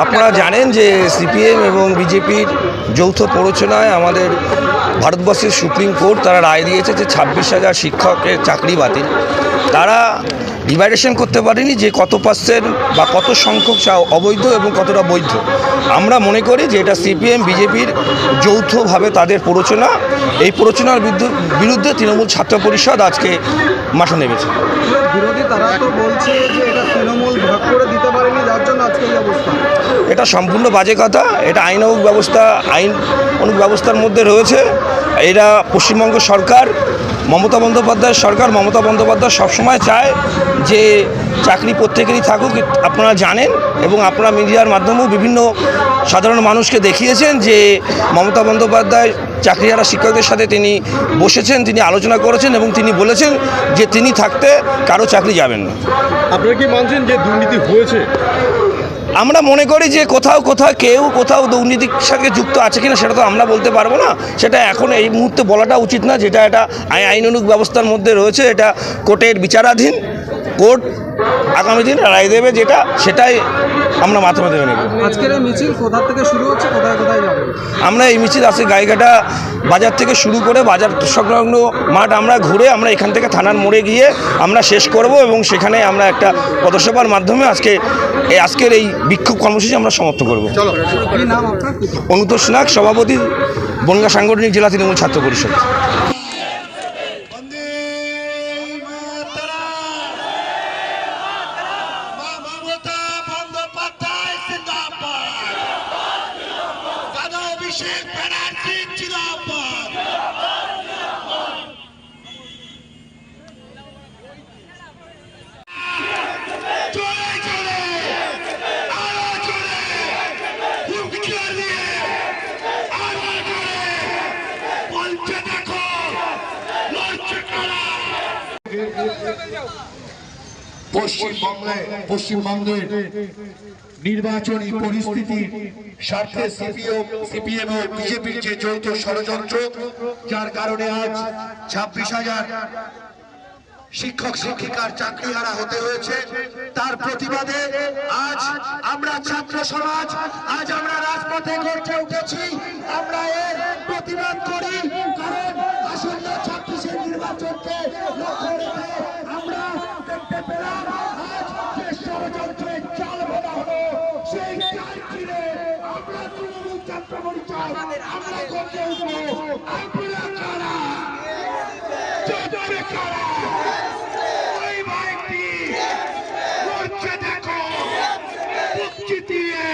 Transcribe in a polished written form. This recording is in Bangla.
আপনারা জানেন যে সিপিএম এবং বিজেপির যৌথ প্ররোচনায় আমাদের ভারতবর্ষের সুপ্রিম কোর্ট তারা রায় দিয়েছে যে 26,000 শিক্ষকের চাকরি বাতিল। তারা ডিভাইডেশন করতে পারেনি যে কত পার্সেন্ট বা কত সংখ্যক অবৈধ এবং কতটা বৈধ। আমরা মনে করি যে এটা সিপিএম বিজেপির যৌথভাবে তাদের প্ররোচনা। এই প্ররোচনার বিরুদ্ধে তৃণমূল ছাত্র পরিষদ আজকে মাঠে নেমেছে। বিরোধী তারা তো বলছে যে এটা তৃণমূল ভাগ করে দিতে পারেনি, যার জন্য আজকে এই অবস্থা। এটা সম্পূর্ণ বাজে কথা। এটা আইনানুগ ব্যবস্থার মধ্যে রয়েছে। এরা পশ্চিমবঙ্গ সরকার, মমতা বন্দ্যোপাধ্যায়ের সরকার, মমতা বন্দ্যোপাধ্যায় সবসময় চায় যে চাকরি প্রত্যেকেরই থাকুক। আপনারা জানেন এবং আপনারা মিডিয়ার মাধ্যমেও বিভিন্ন সাধারণ মানুষকে দেখিয়েছেন যে মমতা বন্দ্যোপাধ্যায় চাকরিহারা শিক্ষকদের সাথে তিনি বসেছেন, তিনি আলোচনা করেছেন এবং তিনি বলেছেন যে তিনি থাকতে কারো চাকরি যাবেন না। আপনারা কি মানছেন যে দুর্নীতি হয়েছে? আমরা মনে করি যে কোথাও দুর্নীতির সাথে যুক্ত আছে কিনা সেটা তো আমরা বলতে পারবো না। সেটা এখন এই মুহূর্তে বলাটা উচিত না। যেটা এটা আইনানুগ ব্যবস্থার মধ্যে রয়েছে, এটা কোর্টের বিচারাধীন। কোর্ট আগামী দিন রায় দেবে, সেটাই আমরা মাধ্যমে দেবে নেব। আজকের এই মিছিল কোথা থেকে শুরু হচ্ছে, কোথায় কোথায় যাবে? আমরা এই মিছিল আজকে গাইঘাটা বাজার থেকে শুরু করে বাজার সংলগ্ন মাঠ আমরা ঘুরে আমরা এখান থেকে থানার মোড়ে গিয়ে আমরা শেষ করব এবং সেখানে আমরা একটা পদসভার মাধ্যমে আজকের এই বিক্ষোভ কর্মসূচি আমরা সমাপ্ত করব। কি নাম আপনার? অনুতোষ নাগ, সভাপতি, বনগাঁ সাংগঠনিক জেলা তৃণমূল ছাত্র পরিষদ। পশ্চিমবঙ্গের নির্বাচনী পরিস্থিতির স্বার্থে সিপিএম ও বিজেপির যে যৌথ ষড়যন্ত্র, যার কারণে আজ 26,000 শিক্ষক শিক্ষিকার চাকরি হারা হতে হয়েছে, তার প্রতিবাদে আজ আমরা ছাত্র সমাজ আমরা রাজপথে গর্জে উঠেছি। আমরা এর প্রতিবাদ করি, কারণ আসন্ন 26-এর নির্বাচনকে লক্ষ্য রেখে আমরা দেখতে পেলাম আজ যে ষড়যন্ত্রের চাল বলা হলো, সেই চাল চিরে আমরা তৃণমূল ছাত্র পরিষদ আমরা গর্জে উঠবো। আপনারা কারা? কারা? ওই ভাইটি করছে দেখো, মুক্তি দিয়ে